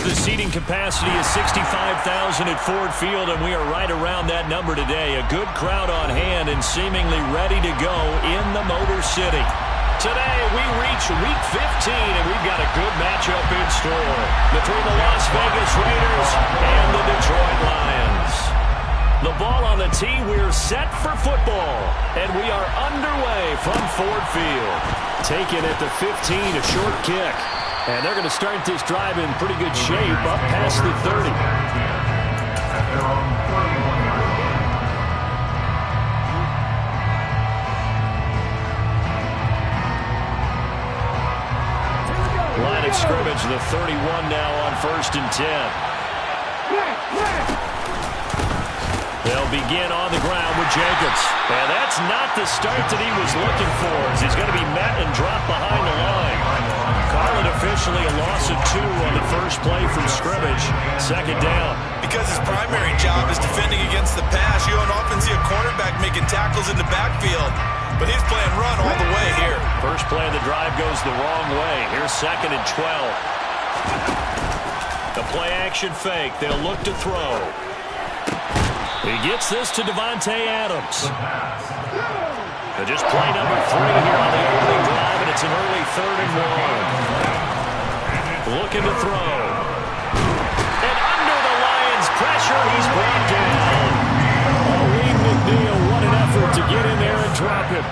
The seating capacity is 65,000 at Ford Field, and we are right around that number today. A good crowd on hand and seemingly ready to go in the Motor City. Today, we reach Week 15, and we've got a good matchup in store between the Las Vegas Raiders and the Detroit Lions. The ball on the tee, we're set for football, and we are underway from Ford Field. Taken at the 15, a short kick. And they're going to start this drive in pretty good shape up past the 30. Line of scrimmage, the 31 now on 1st and 10. They'll begin on the ground with Jacobs. And that's not the start that he was looking for, as he's going to be met and dropped behind the line. Call it officially a loss of 2 on the first play from scrimmage. 2nd down. Because his primary job is defending against the pass, you don't often see a cornerback making tackles in the backfield. But he's playing run all the way here. First play of the drive goes the wrong way. Here's 2nd and 12. The play action fake. They'll look to throw. He gets this to Davante Adams. Just play number 3 here on the opening drive, and it's an early 3rd and 1. Looking to throw. And under the Lions' pressure, he's brought down. Reed McNeil, what an effort to get in there and drop it.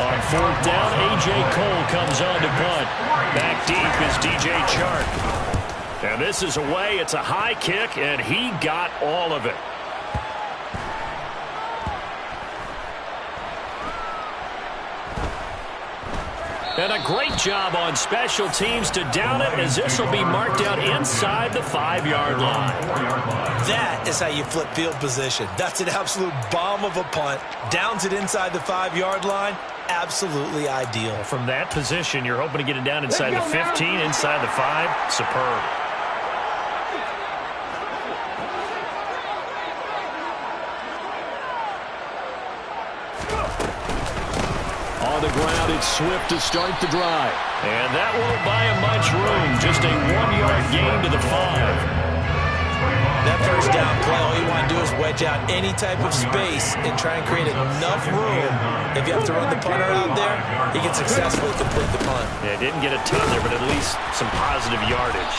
On 4th down, A.J. Cole comes on to punt. Back deep is D.J. Chark. And this is away. It's a high kick, and he got all of it. And a great job on special teams to down it, as this will be marked out inside the 5-yard line. That is how you flip field position. That's an absolute bomb of a punt. Downs it inside the 5-yard line. Absolutely ideal. From that position, you're hoping to get it down inside the 15, inside the 5. Superb. On the ground, it's Swift to start the drive. And that won't buy him much room. Just a 1-yard gain to the 5. That first down play, all you want to do is wedge out any type of space and try and create enough room. If you have to run the punter out there, he can successfully complete the punt. Yeah, didn't get a ton there, but at least some positive yardage.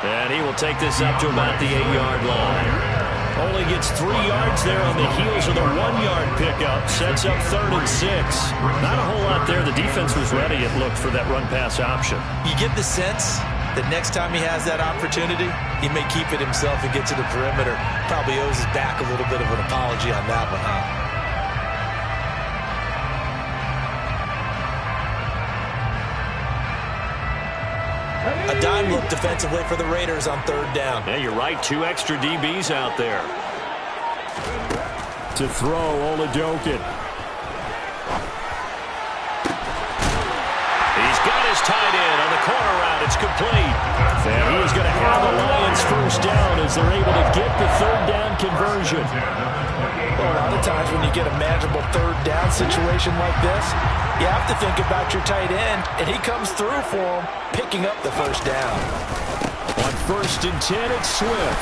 And he will take this up to about the 8-yard line. Only gets 3 yards there on the heels of the 1-yard pickup. Sets up 3rd and 6. Not a whole lot there. The defense was ready, it looked, for that run-pass option. You get the sense that next time he has that opportunity, he may keep it himself and get to the perimeter. Probably owes his back a little bit of an apology on that one, huh? A dime look defensively for the Raiders on 3rd down. Yeah, you're right. 2 extra DBs out there. To throw, Oladokin. He's got his tight end on the corner route. It's complete. And he is going to have the Lions first down as they're able to get the 3rd down conversion. Well, a lot of times when you get a manageable 3rd down situation like this, you have to think about your tight end, and he comes through for him, picking up the first down. On 1st and 10, it's Swift.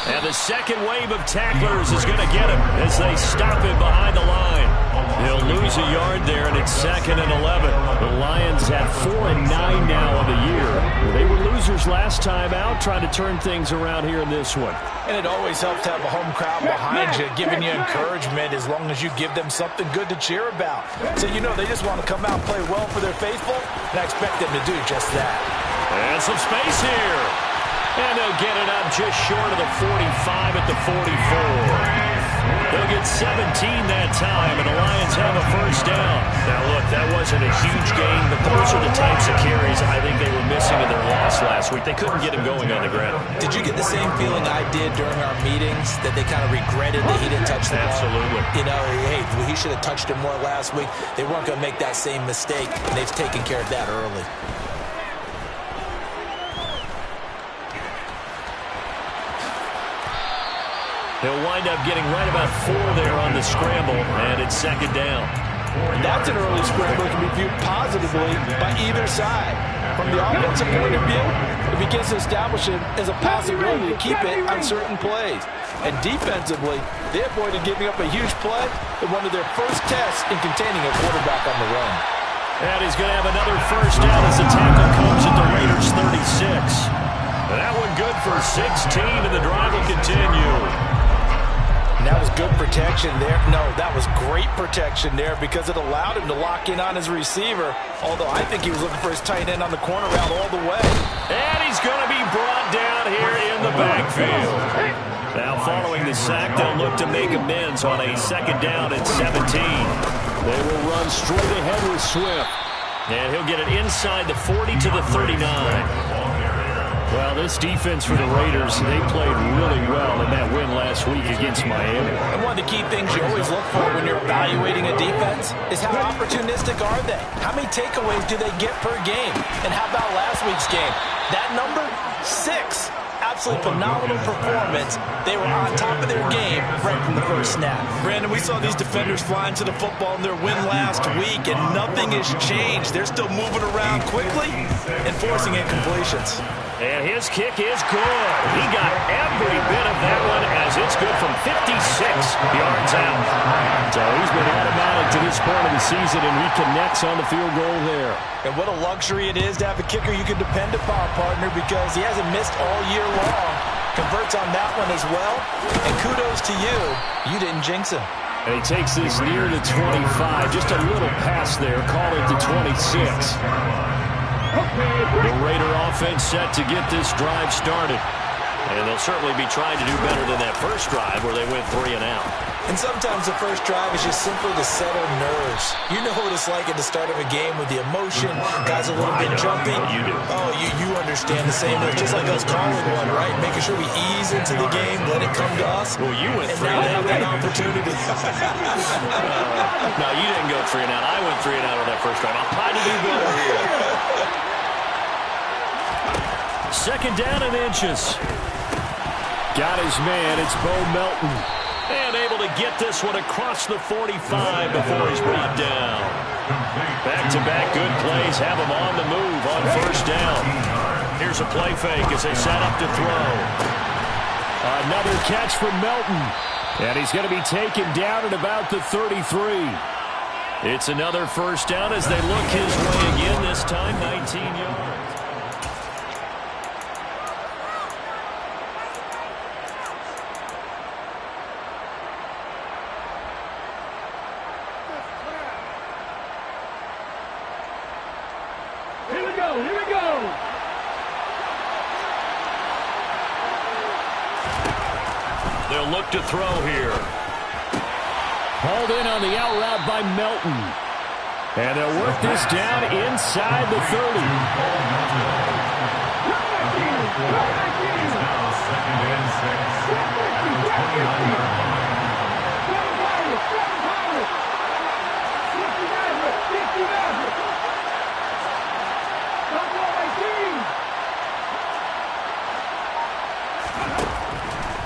And the second wave of tacklers is going to get him as they stop him behind the line. He'll lose a yard there, and it's 2nd and 11. The Lions have 4 and 9 now on the year. They were losers last time out, trying to turn things around here in this one. And it always helps to have a home crowd behind you, giving you encouragement as long as you give them something good to cheer about. So you know they just want to come out and play well for their faithful, and I expect them to do just that. And some space here. And they'll get it up just short of the 45 at the 44. They'll get 17 that time, and the Lions have a first down. Now, look, that wasn't a huge gain, but those are the types of carries I think they were missing in their loss last week. They couldn't get him going on the ground. Did you get the same feeling I did during our meetings, that they kind of regretted that he didn't touch the ball? Absolutely. You know, hey, he should have touched him more last week. They weren't going to make that same mistake, and they've taken care of that early. He'll wind up getting right about 4 there on the scramble, and it's 2nd down. And that's an early scramble that can be viewed positively by either side. From the offensive point of view, it begins to establish it as a possibility to keep it on certain plays. And defensively, they avoided giving up a huge play in one of their first tests in containing a quarterback on the run. And he's going to have another first down as the tackle comes at the Raiders' 36. That one good for 16, and the drive will continue. And that was good protection there. No, that was great protection there because it allowed him to lock in on his receiver, although I think he was looking for his tight end on the corner route all the way. And he's going to be brought down here in the backfield. Now, following the sack, they'll look to make amends on a second down at 17. They will run straight ahead with Swift. And he'll get it inside the 40 to the 39. Well, this defense for the Raiders, they played really well in that win last week against Miami. And one of the key things you always look for when you're evaluating a defense is how opportunistic are they? How many takeaways do they get per game? And how about last week's game? That number, 6. Absolutely phenomenal performance. They were on top of their game right from the first snap. Brandon, we saw these defenders flying to the football in their win last week, and nothing has changed. They're still moving around quickly and forcing incompletions. And his kick is good. He got every bit of that one as it's good from 56 yards out. So he's been automatic to this point of the season, and he connects on the field goal there. And what a luxury it is to have a kicker you can depend upon, partner, because he hasn't missed all year long. Converts on that one as well. And kudos to you. You didn't jinx him. And he takes this near the 25. Just a little pass there. Call it the 26. The Raider offense set to get this drive started. And they'll certainly be trying to do better than that first drive where they went 3 and out. And sometimes the first drive is just simply to settle nerves. You know what it's like at the start of a game with the emotion. Guys a little bit jumpy. You do. Oh, you understand the same. It's just like us calling one, right? Making sure we ease into the game, let it come to us. Well, you went 3 and now and out. have that opportunity. No, you didn't go 3 and out. I went 3 and out on that first drive. I'll try to do better here. Second down and inches. Got his man. It's Bo Melton. And able to get this one across the 45 before he's brought down. Back-to-back good plays have him on the move on first down. Here's a play fake as they set up to throw. Another catch from Melton. And he's going to be taken down at about the 33. It's another first down as they look his way again, this time 19 yards. They'll look to throw here. Hauled in on the out route by Melton. And they'll work this down inside the 30.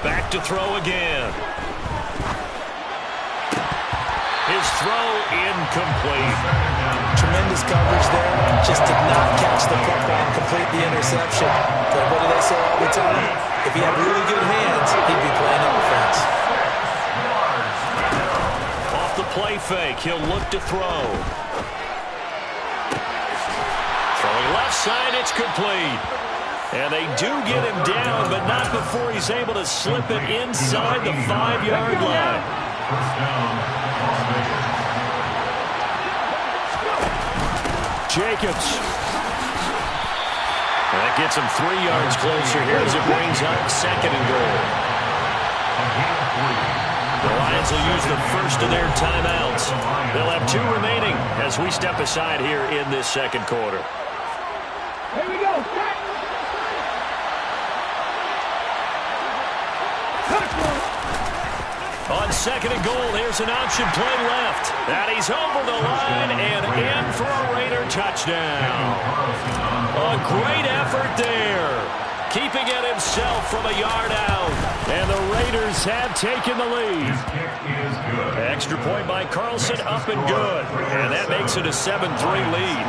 Back to throw again. His throw incomplete. Tremendous coverage there. Just did not catch the football and complete the interception. But what do they say all the time? If he had really good hands, he'd be playing offense. Off the play fake, he'll look to throw. Throwing left side, it's complete. And they do get him down, but not before he's able to slip it inside the 5-yard line. Jacobs. And that gets him 3 yards closer here as it brings up second and goal. The Lions will use the first of their timeouts. They'll have 2 remaining as we step aside here in this second quarter. Here we go. On second and goal, here's an option play left. And he's over the line and in for a Raider touchdown. A great effort there. Keeping it himself from a yard out. And the Raiders have taken the lead. Extra point by Carlson, up and good. And that makes it a 7-3 lead.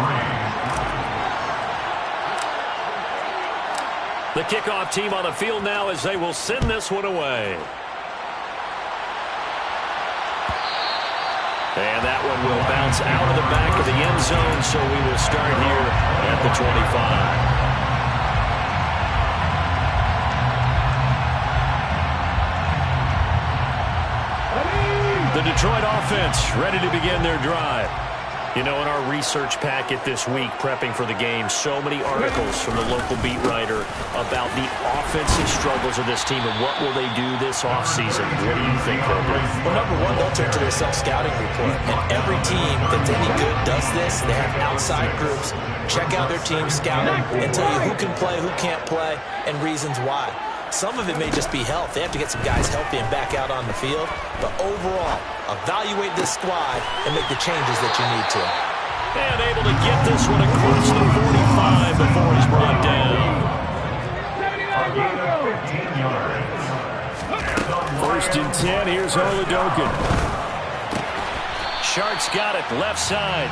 The kickoff team on the field now as they will send this one away. And that one will bounce out of the back of the end zone, so we will start here at the 25. The Detroit offense ready to begin their drive. You know, in our research packet this week, prepping for the game, so many articles from the local beat writer about the offensive struggles of this team and what will they do this offseason. What do you think, Kobe? Well, number one, they'll turn to their self-scouting report. And every team that's any good does this. They have outside groups. Check out their team, scout them, and tell you who can play, who can't play, and reasons why. Some of it may just be health. They have to get some guys healthy and back out on the field. But overall, evaluate this squad and make the changes that you need to. And able to get this one across the 45 before he's brought down. 1st and 10, here's Oladokun. Sharks got it, left side.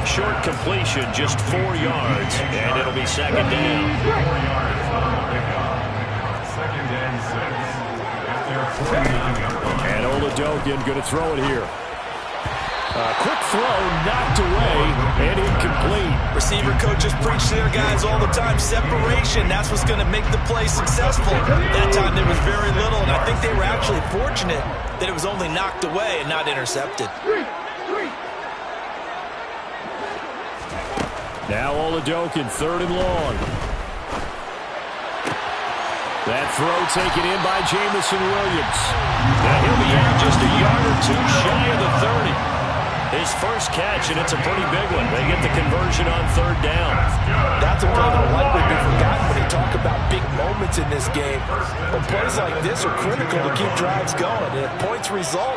Short completion, just 4 yards, and it'll be 2nd down. And Oladokun going to throw it here. Quick throw, knocked away, and incomplete. Receiver coaches preach to their guys all the time. Separation, that's what's going to make the play successful. That time there was very little, and I think they were actually fortunate that it was only knocked away and not intercepted. Now Oladokun, 3rd and long. That throw taken in by Jameson Williams. Now he'll be out just a yard or two shy of the 30. His first catch, and it's a pretty big one. They get the conversion on 3rd down. That's a play that will likely be forgotten when they talk about big moments in this game. But plays like this are critical to keep drives going. And if points result,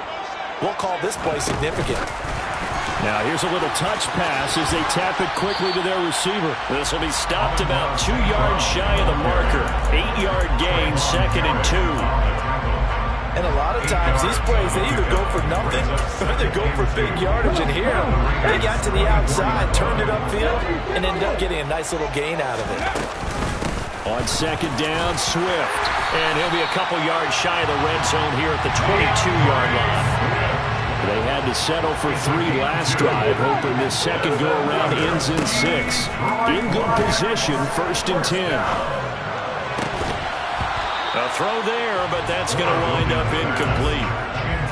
we'll call this play significant. Now here's a little touch pass as they tap it quickly to their receiver. This will be stopped about 2 yards shy of the marker. 8-yard gain, 2nd and 2. And a lot of times these plays, they either go for nothing or they go for big yardage. And here, they got to the outside, turned it upfield, and ended up getting a nice little gain out of it. On 2nd down, Swift. And he'll be a couple yards shy of the red zone here at the 22-yard line. They had to settle for 3 last drive, hoping this second go-around ends in 6. In good position, 1st and 10. A throw there, but that's going to wind up incomplete.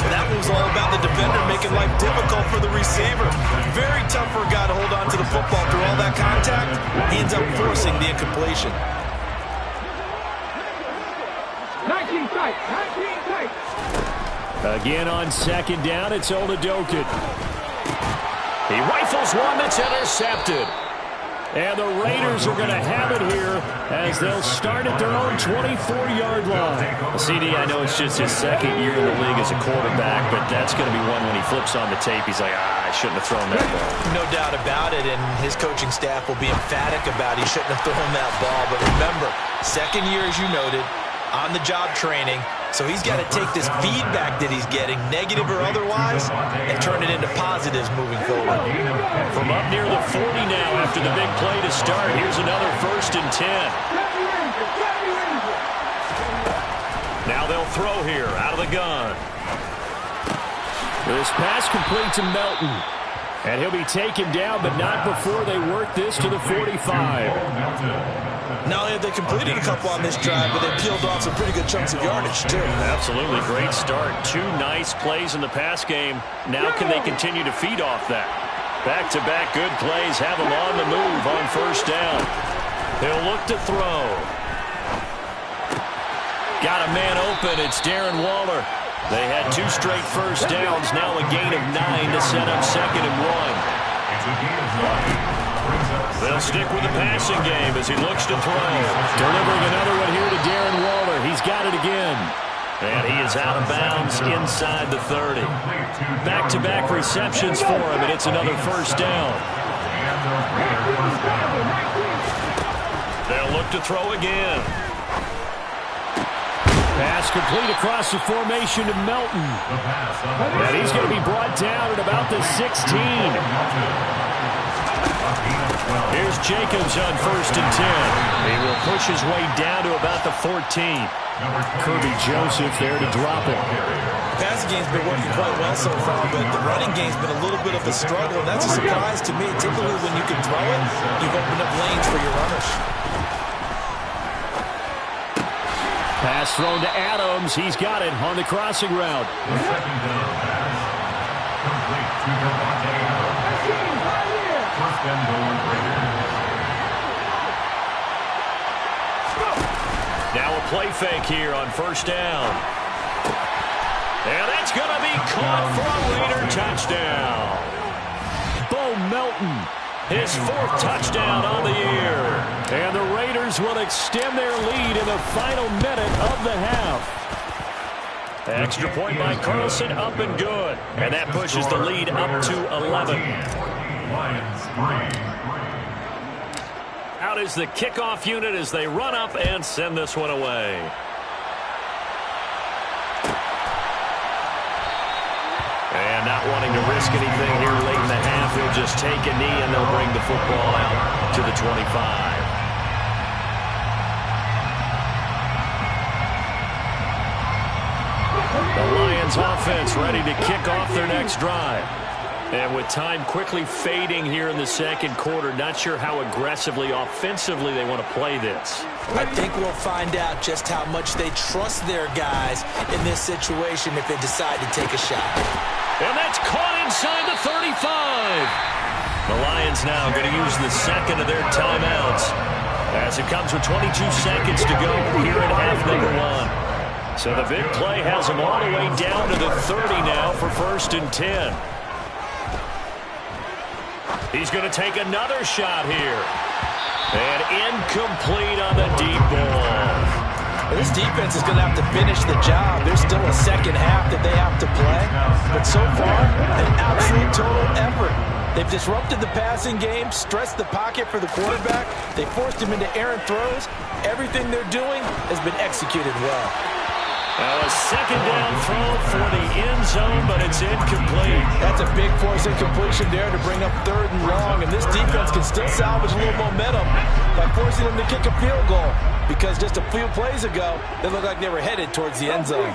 That was all about the defender making life difficult for the receiver. Very tough for a guy to hold on to the football through all that contact. He ends up forcing the incompletion. 19 tight, 19 tight. Again on 2nd down, it's Oladokun. He rifles one that's intercepted. And the Raiders are going to have it here as they'll start at their own 24-yard line. CD, I know it's just his 2nd year in the league as a quarterback, but that's going to be one when he flips on the tape. He's like, I shouldn't have thrown that ball. No doubt about it, and his coaching staff will be emphatic about he shouldn't have thrown that ball. But remember, 2nd year, as you noted, on-the-job training. So he's got to take this feedback that he's getting, negative or otherwise, and turn it into positives moving forward. From up near the 40 now after the big play to start, here's another 1st and 10. Now they'll throw here out of the gun. This pass complete to Melton. And he'll be taken down, but not before they work this to the 45. Not only have they completed a couple on this drive, but they peeled off some pretty good chunks of yardage, too. Absolutely. Great start. 2 nice plays in the pass game. Now can they continue to feed off that? Back-to-back good plays have them on the move on 1st down. He'll look to throw. Got a man open. It's Darren Waller. They had 2 straight 1st downs. Now a gain of 9 to set up 2nd and 1. They'll stick with the passing game as he looks to throw. Delivering another one here to Darren Waller. He's got it again. And he is out of bounds inside the 30. Back-to-back receptions for him, and it's another 1st down. They'll look to throw again. Pass complete across the formation to Melton. And he's going to be brought down at about the 16. Here's Jacobs on 1st and 10. He will push his way down to about the 14. Kirby Joseph there to drop it. The passing game's been working quite well so far, but the running game's been a little bit of a struggle, and that's a surprise to me. Typically, when you can throw it, you've opened up lanes for your runners. Pass thrown to Adams. He's got it on the crossing route. Now a play fake here on 1st down. And that's going to be caught for a Raider touchdown. Bo Melton, his 4th touchdown on the year. And the Raiders will extend their lead in the final minute of the half. Extra point by Carlson, up and good. And that pushes the lead up to 11. Out is the kickoff unit as they run up and send this one away. And not wanting to risk anything here late in the half, they'll just take a knee and they'll bring the football out to the 25. The Lions offense ready to kick off their next drive. And with time quickly fading here in the 2nd quarter, not sure how aggressively, offensively they want to play this. I think we'll find out just how much they trust their guys in this situation if they decide to take a shot. And that's caught inside the 35. The Lions now going to use the 2nd of their timeouts as it comes with 22 seconds to go here in half number 1. So the big play has them all the way down to the 30 now for 1st and 10. He's going to take another shot here. And incomplete on the deep ball. This defense is going to have to finish the job. There's still a 2nd half that they have to play. But so far, an absolute total effort. They've disrupted the passing game, stressed the pocket for the quarterback. They forced him into errant throws. Everything they're doing has been executed well. Now a 2nd down throw for the end zone, but it's incomplete. That's a big force incompletion there to bring up 3rd and long, and this defense can still salvage a little momentum by forcing them to kick a field goal, because just a few plays ago, they looked like they were headed towards the end zone.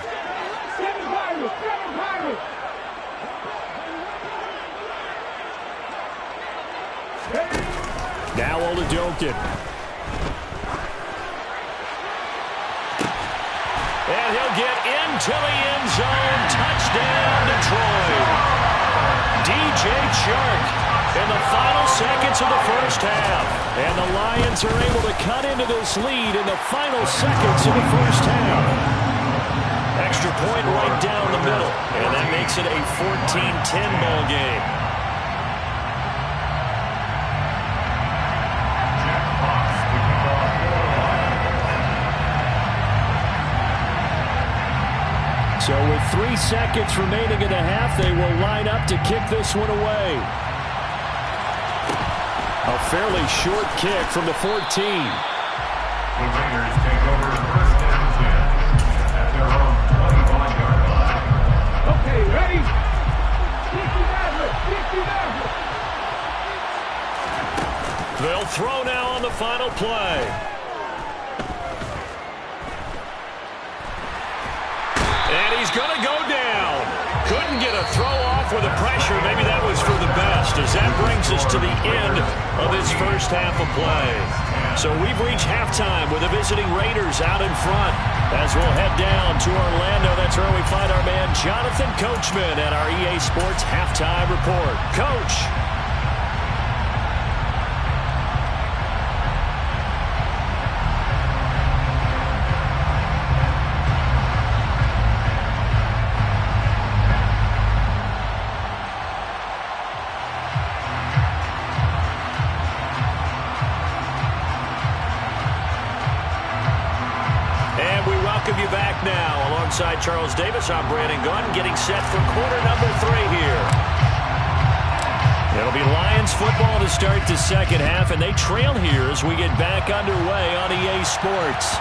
Now Oladokun. And he'll get into the end zone. Touchdown, Detroit. DJ Chark in the final seconds of the 1st half. And the Lions are able to cut into this lead in the final seconds of the 1st half. Extra point right down the middle. And that makes it a 14-10 ball game. So with 3 seconds remaining in the half, they will line up to kick this one away. A fairly short kick from the 14. The Raiders take over 1st and 10 at their own 21-yard line. Okay, ready? 60 They'll throw now on the final play. And he's going to go down. Couldn't get a throw off with the pressure. Maybe that was for the best, as that brings us to the end of this 1st half of play. So we've reached halftime with the visiting Raiders out in front. As we'll head down to Orlando, that's where we find our man Jonathan Coachman at our EA Sports Halftime Report. Coach. Welcome you back now. Alongside Charles Davis, I'm Brandon Gunn, getting set for quarter number 3 here. It'll be Lions football to start the 2nd half, and they trail here as we get back underway on EA Sports.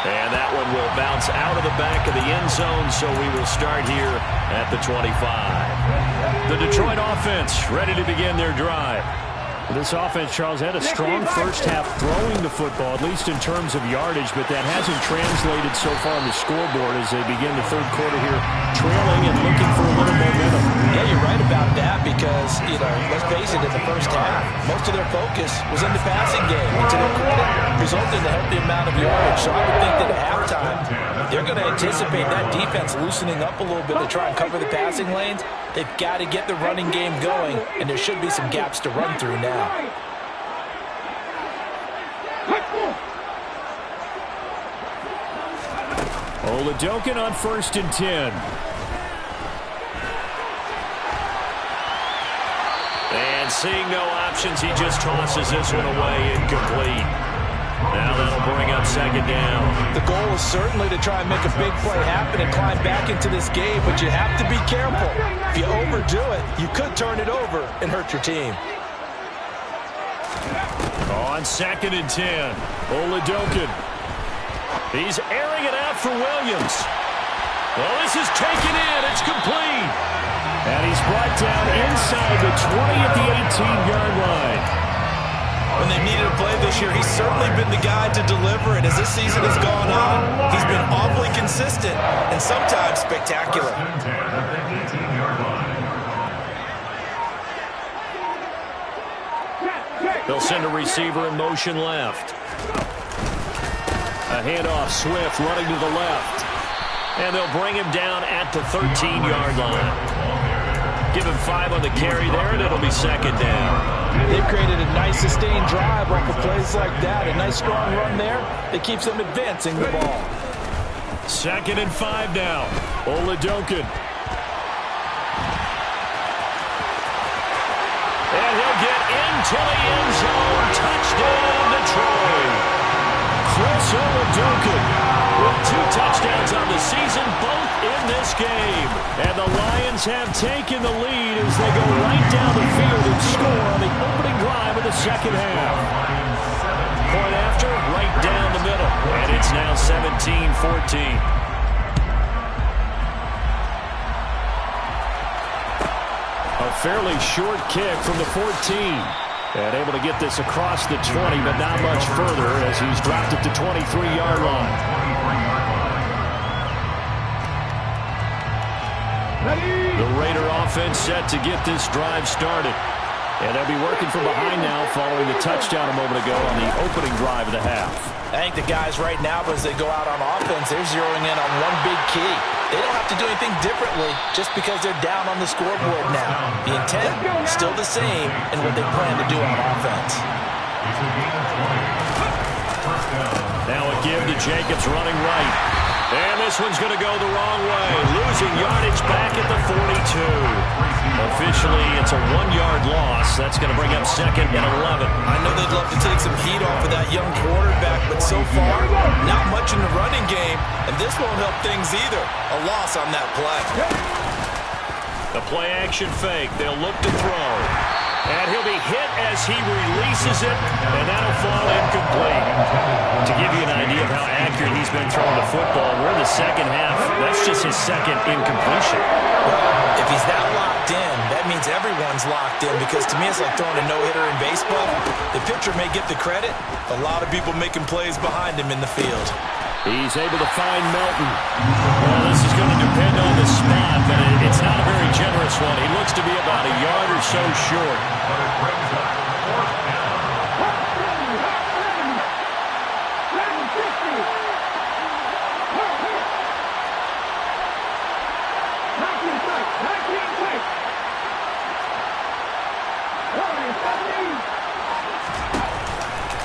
And that one will bounce out of the back of the end zone, so we will start here at the 25. The Detroit offense ready to begin their drive. This offense, Charles, had a strong first half throwing the football, at least in terms of yardage, but that hasn't translated so far on the scoreboard as they begin the third quarter here, trailing and looking for a little momentum. Yeah, you're right about that because, let's face it, in the first half, most of their focus was in the passing game. And to their credit, resulted in a healthy amount of yardage. So I would think that at halftime, they're going to anticipate that defense loosening up a little bit to try and cover the passing lanes. They've got to get the running game going, and there should be some gaps to run through now. Oladokun on 1st and 10. And seeing no options, he just tosses this one away, incomplete. Now that'll bring up 2nd down. The goal is certainly to try and make a big play happen and climb back into this game, but you have to be careful. If you overdo it, you could turn it over and hurt your team. On 2nd and 10, Oladokun. He's airing it out for Williams. Well, this is taken in. It's complete. And he's brought down inside the 20 at the 18-yard line. When they've needed a play this year, he's certainly been the guy to deliver it. As this season has gone on, he's been awfully consistent and sometimes spectacular. They'll send a receiver in motion left. A handoff, Swift running to the left. And they'll bring him down at the 13-yard line. Give him 5 on the carry there, and it'll be 2nd down. They've created a nice sustained drive off of plays like that. A nice strong run there that keeps them advancing the ball. 2nd and 5 now. Oladokun. And he'll get into the end zone. Touchdown, Detroit. Chris Oladokun with 2 touchdowns on the season, both in this game. And the Lions have taken the lead as they go right down the field and score on the opening drive of the second half. Point after, right down the middle. And it's now 17-14. A fairly short kick from the 14. And able to get this across the 20, but not much further as he's dropped it to 23-yard line. The Raider offense set to get this drive started. And they'll be working from behind now following the touchdown a moment ago on the opening drive of the half. I think the guys right now, as they go out on offense, they're zeroing in on one big key. They don't have to do anything differently just because they're down on the scoreboard now. The intent, still the same in what they plan to do on offense. Now a give to Jacobs running right. And this one's going to go the wrong way. Losing yardage back at the 42. Officially, it's a 1-yard loss. That's going to bring up 2nd and 11. I know they'd love to take some heat off of that young quarterback, but so far, not much in the running game, and this won't help things either. A loss on that play. The play-action fake. They'll look to throw. And he'll be hit as he releases it, and that'll fall incomplete. To give you an idea of how accurate he's been throwing the football, we're in the second half. That's just his 2nd incompletion. Well, if he's that locked in, that means everyone's locked in, because to me it's like throwing a no-hitter in baseball. The pitcher may get the credit, a lot of people making plays behind him in the field. He's able to find Melton. Well, this is going to depend on the spot, but it's not a very generous one. He looks to be about a yard or so short.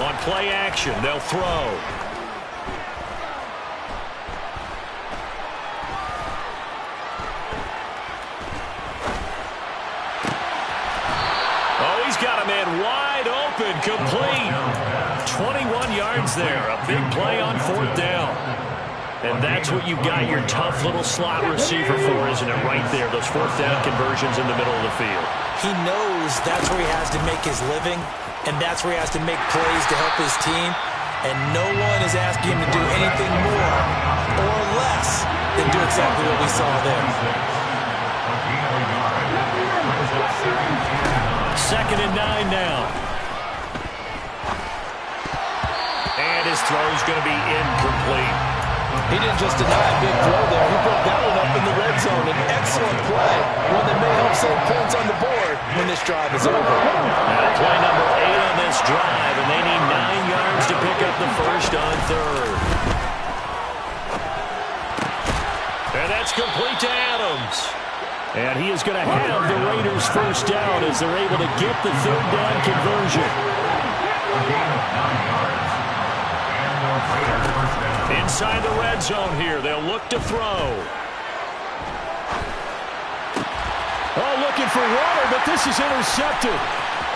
On play action, they'll throw. Complete. 21 yards there. A big play on 4th down. And that's what you've got your tough little slot receiver for, isn't it? Right there. Those 4th down conversions in the middle of the field. He knows that's where he has to make his living, and that's where he has to make plays to help his team. And no one is asking him to do anything more or less than do exactly what we saw there. 2nd and 9 now. throw is going to be incomplete. He didn't just deny a big throw there. He broke that one up in the red zone. An excellent play, one that may help save points on the board when this drive is over. Now play number 8 on this drive, and they need 9 yards to pick up the first on third. And that's complete to Adams. And he is going to have the Raiders first down as they're able to get the third down conversion. A gain of 9 yards. And the Raiders first down. Inside the red zone here, they'll look to throw. Oh, looking for Water, but this is intercepted.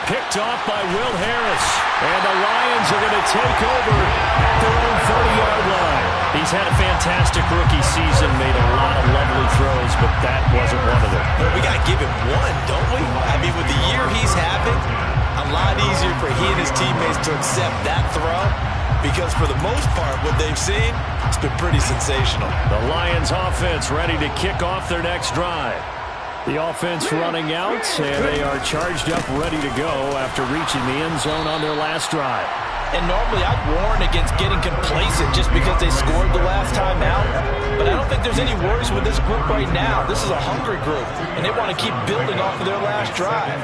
Picked off by Will Harris. And the Lions are going to take over at their own 30-yard line. He's had a fantastic rookie season, made a lot of lovely throws, but that wasn't one of them. Well, we got to give him one, don't we? I mean, with the year he's having, a lot easier for he and his teammates to accept that throw, because for the most part, what they've seen, it's been pretty sensational. The Lions offense ready to kick off their next drive. The offense running out, and they are charged up, ready to go after reaching the end zone on their last drive. And normally I'd warn against getting complacent just because they scored the last time out. But I don't think there's any worries with this group right now. This is a hungry group, and they want to keep building off of their last drive.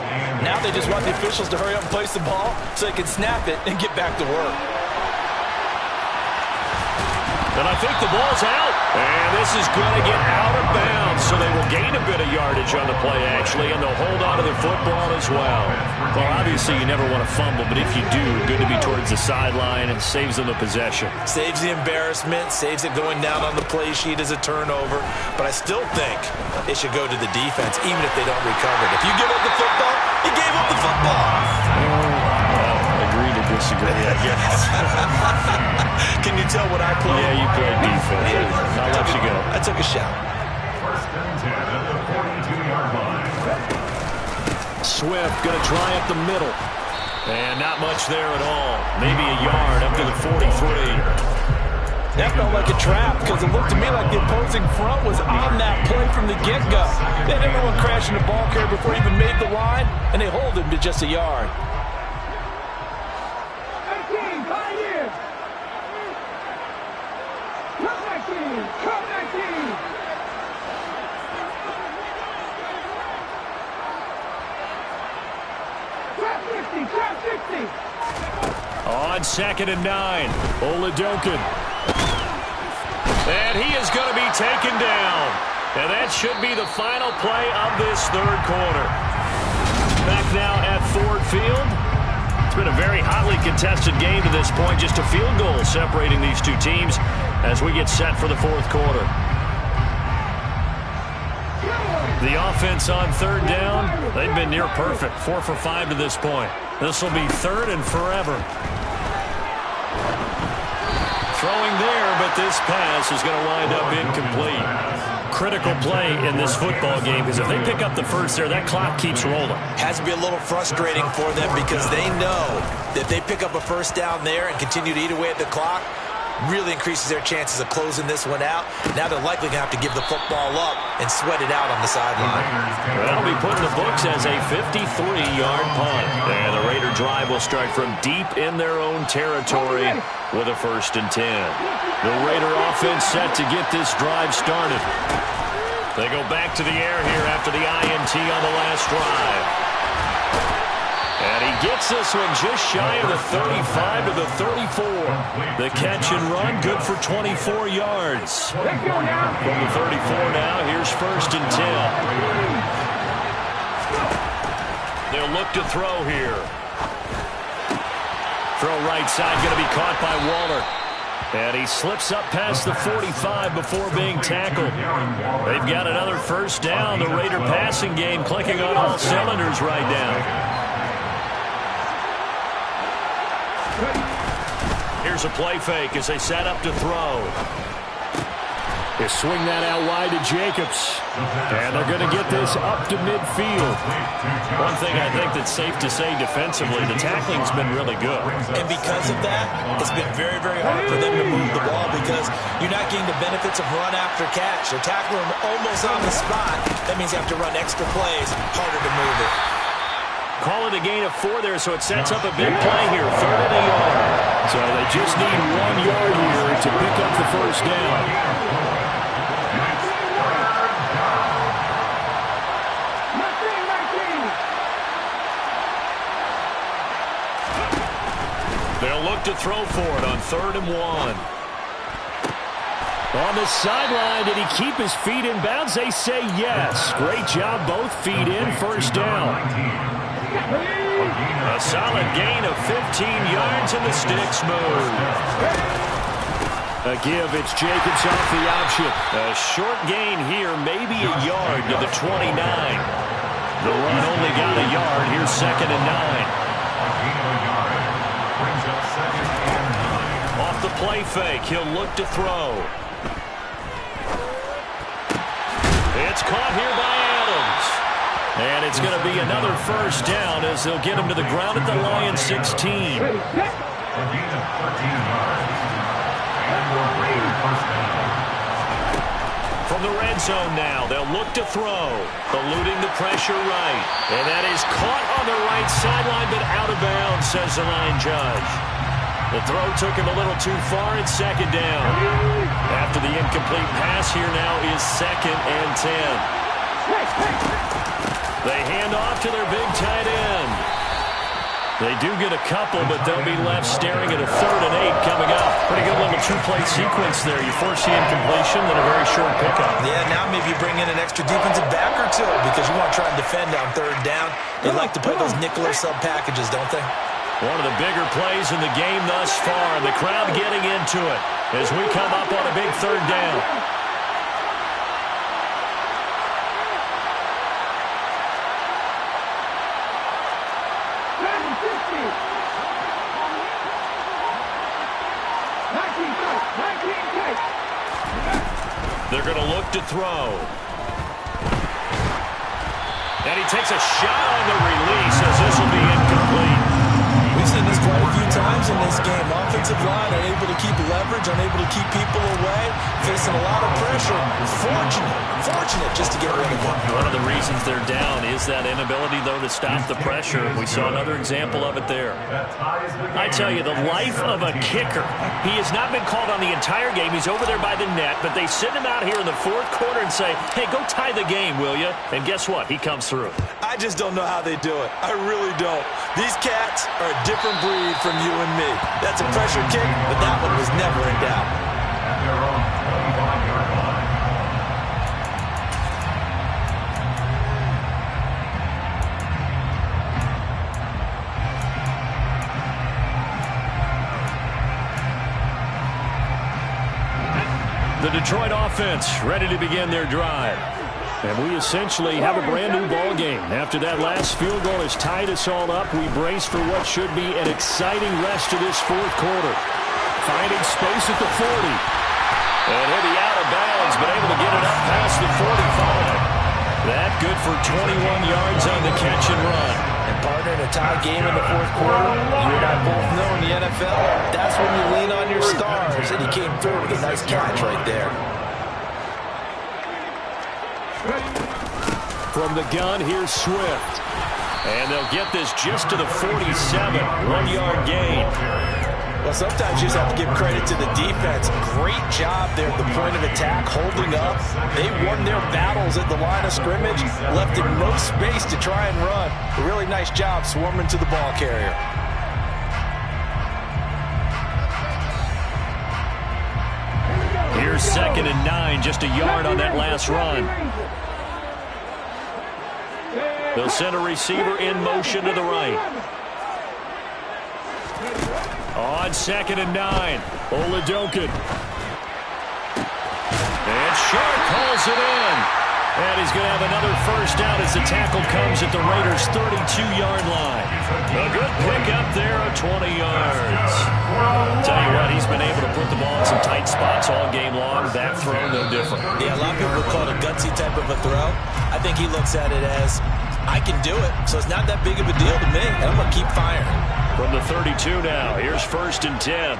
Now they just want the officials to hurry up and place the ball so they can snap it and get back to work. And I think the ball's out. And this is going to get out of bounds, so they will gain a bit of yardage on the play, actually, and they'll hold on to the football as well. Well, obviously, you never want to fumble, but if you do, good to be towards the sideline and saves them the possession. Saves the embarrassment, saves it going down on the play sheet as a turnover. But I still think it should go to the defense, even if they don't recover it. If you give up the football, you gave up the football. Agree to disagree, I guess. Can you tell what I played? Yeah, you played defense. Yeah, I'll let you go. I took a shot. First and 10 at the 42-yard line. Swift going to try up the middle. And not much there at all. Maybe a yard up to the 43. That felt like a trap because it looked to me like the opposing front was on that play from the get-go. They had everyone crashing the ball carrier before he even made the line, and they hold him to just a yard. On 2nd and 9, Oladokun. And he is going to be taken down. And that should be the final play of this third quarter. Back now at Ford Field. It's been a very hotly contested game to this point. Just a field goal separating these two teams as we get set for the fourth quarter. The offense on third down, they've been near perfect. 4 for 5 to this point. This will be third and forever. Throwing there, but this pass is going to wind up incomplete. Critical play in this football game because if they pick up the first there, that clock keeps rolling. Has to be a little frustrating for them because they know that if they pick up a first down there and continue to eat away at the clock, really increases their chances of closing this one out. Now they're likely going to have to give the football up and sweat it out on the sideline. That'll be put in the books as a 53-yard punt. And the Raider drive will start from deep in their own territory with a 1st and 10. The Raider offense set to get this drive started. They go back to the air here after the INT on the last drive. And he gets this one just shy of the 35 to the 34. The catch and run, good for 24 yards. From the 34 now, here's 1st and 10. They'll look to throw here. Throw right side, going to be caught by Waller. And he slips up past the 45 before being tackled. They've got another first down. The Raider passing game clicking on all cylinders right now. Here's a play fake as they set up to throw. They swing that out wide to Jacobs. And they're going to get this up to midfield. One thing I think that's safe to say defensively, the tackling's been really good. And because of that, it's been very, very hard for them to move the ball because you're not getting the benefits of run after catch. They're tackling them almost on the spot. That means you have to run extra plays, harder to move it. Call it a gain of 4 there, so it sets up a big play here. 3rd and a yard. So they just need 1 yard here to pick up the first down. They'll look to throw for it on 3rd and 1. On the sideline, did he keep his feet in bounds? They say yes. Great job, both feet in, first down. A solid gain of 15 yards, and the sticks move. A give, it's Jacobs off the option. A short gain here, maybe a yard to the 29. The run only got a yard. Here's 2nd and 9. Off the play fake, he'll look to throw. It's caught here by Adams. And it's going to be another first down as they'll get him to the ground at the Lions 16. From the red zone now, they'll look to throw. Eluding the pressure right. And that is caught on the right sideline, but out of bounds, says the line judge. The throw took him a little too far. It's 2nd down. After the incomplete pass, here now is 2nd and 10. They hand off to their big tight end. They do get a couple, but they'll be left staring at a 3rd and 8 coming up. Pretty good little 2-play sequence there. You force the incompletion, then a very short pickup. Yeah, now maybe you bring in an extra defensive back or two because you want to try and defend on 3rd down. They like to play those nickel or sub packages, don't they? One of the bigger plays in the game thus far. The crowd getting into it as we come up on a big 3rd down. They're going to look to throw. And he takes a shot on the release as this will be incomplete. We've seen this quite a few times in this game. Offensive line unable to keep leverage, unable to keep people away, facing a lot of pressure. Fortunate just to get rid of it. One of the reasons they're down is that inability, though, to stop the pressure. We saw another example of it there. I tell you, the life of a kicker. He has not been called on the entire game. He's over there by the net, but they send him out here in the 4th quarter and say, hey, go tie the game, will you? And guess what? He comes through. I just don't know how they do it. I really don't. These cats are a different breed from you and me. That's a pressure kick, but that one was never in doubt. At their own 25-yard line. The Detroit offense ready to begin their drive. And we essentially have a brand-new ball game. After that last field goal has tied us all up, we brace for what should be an exciting rest of this 4th quarter. Finding space at the 40. And he'll be out of bounds, but able to get it up past the 45. That good for 21 yards on the catch and run. And partner, in a tie game in the 4th quarter, you and I both know in the NFL, that's when you lean on your stars. And he came through with a nice catch right there. From the gun, here's Swift. And they'll get this just to the 47. 1-yard gain. Well, sometimes you just have to give credit to the defense. Great job there at the point of attack, holding up. They won their battles at the line of scrimmage, left him no space to try and run. A really nice job swarming to the ball carrier. Here's 2nd and 9, just a yard on that last run. They'll send a receiver in motion to the right. On 2nd and 9, Oladokun. And Sharp calls it in. And he's going to have another first down as the tackle comes at the Raiders' 32-yard line. A good pickup there of 20 yards. Tell you what, he's been able to put the ball in some tight spots all game long. That throw, no different. Yeah, a lot of people would call it a gutsy type of a throw. I think he looks at it as, I can do it, so it's not that big of a deal to me, and I'm going to keep firing. From the 32 now, here's 1st and 10.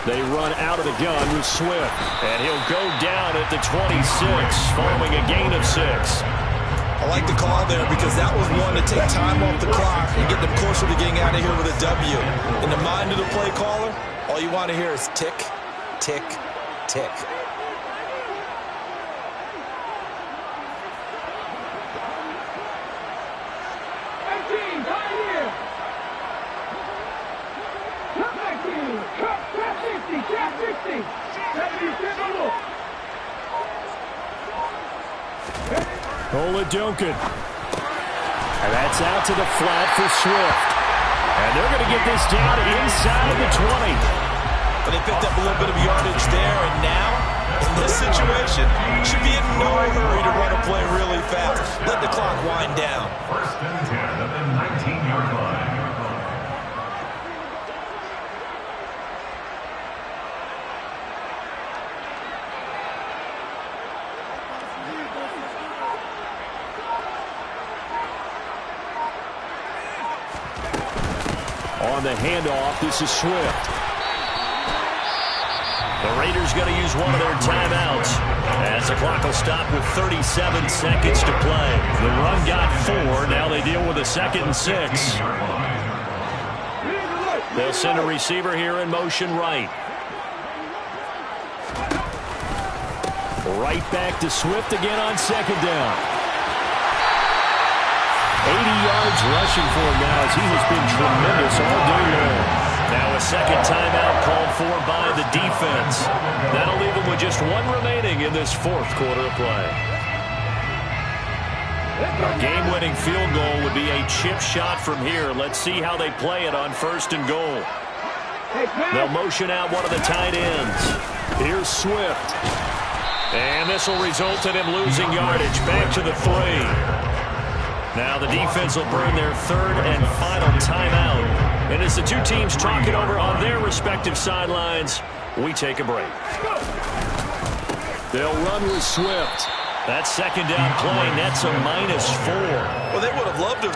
They run out of the gun with Swift. And he'll go down at the 26 following a gain of 6. I like the call there because that was one to take time off the clock and get them closer to getting out of here with a W. In the mind of the play caller, all you want to hear is tick, tick, tick. Oladokun. And that's out to the flat for Swift. And they're going to get this down inside the 20. But they picked up a little bit of yardage there, and now, in this situation, should be in no hurry to run a play really fast. Let the clock wind down. First and 10 at the 19-yard line. On the handoff, this is Swift. The Raiders going to use one of their timeouts as the clock will stop with 37 seconds to play. The run got 4. Now they deal with a 2nd and 6. They'll send a receiver here in motion right. Right back to Swift again on 2nd down. 80 yards rushing for him now as he has been tremendous all day long. Now a 2nd timeout called for by the defense. That'll leave them with just 1 remaining in this 4th quarter of play. A game-winning field goal would be a chip shot from here. Let's see how they play it on 1st and goal. They'll motion out one of the tight ends. Here's Swift. And this will result in him losing yardage. Back to the 3. Now the defense will burn their 3rd and final timeout. And as the two teams talk it over on their respective sidelines, we take a break. They'll run with Swift. That 2nd down play nets a -4. Well, they would have loved to